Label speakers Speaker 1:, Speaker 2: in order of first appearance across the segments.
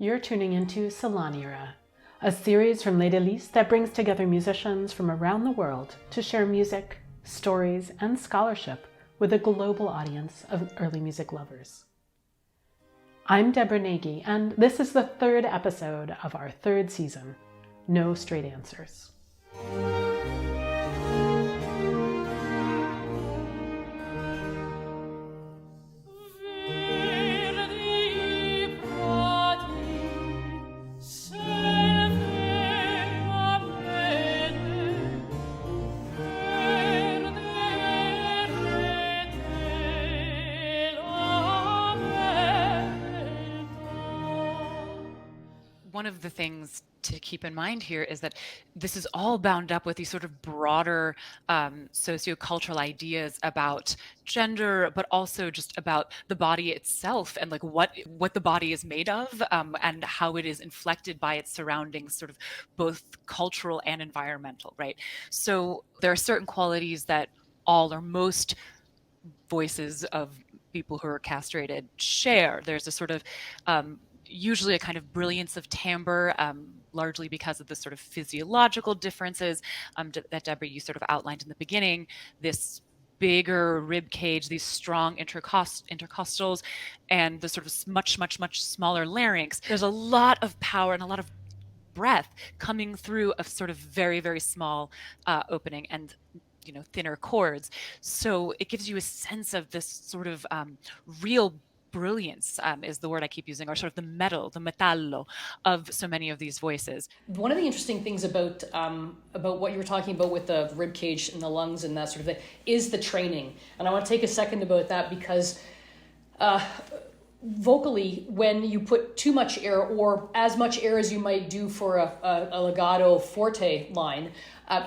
Speaker 1: You're tuning into SalonEra, a series from Les Délices that brings together musicians from around the world to share music, stories, and scholarship with a global audience of early music lovers. I'm Deborah Nagy, and this is the third episode of our third season, No Straight Answers.
Speaker 2: One of the things to keep in mind here is that this is all bound up with these sort of broader sociocultural ideas about gender, but also just about the body itself and like what the body is made of, and how it is inflected by its surroundings, sort of both cultural and environmental, right? So there are certain qualities that all or most voices of people who are castrated share. There's a sort of usually a kind of brilliance of timbre, largely because of the sort of physiological differences that Deborah, you sort of outlined in the beginning, this bigger rib cage, these strong intercostals, and the sort of much smaller larynx. There's a lot of power and a lot of breath coming through a sort of very small opening and thinner chords. So it gives you a sense of this sort of real brilliance, is the word I keep using, or sort of the metallo of so many of these voices.
Speaker 3: One of the interesting things about what you were talking about with the rib cage and the lungs and that sort of thing is the training. And I want to take a second about that because vocally, when you put too much air or as much air as you might do for a legato forte line,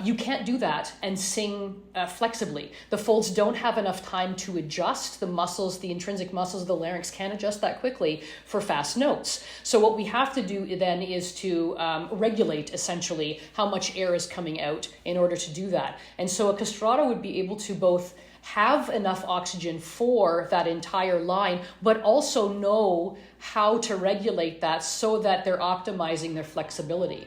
Speaker 3: you can't do that and sing flexibly. The folds don't have enough time to adjust. The muscles, the intrinsic muscles of the larynx can't adjust that quickly for fast notes. So what we have to do then is to regulate essentially how much air is coming out in order to do that. And so a castrato would be able to both have enough oxygen for that entire line, but also know how to regulate that so that they're optimizing their flexibility.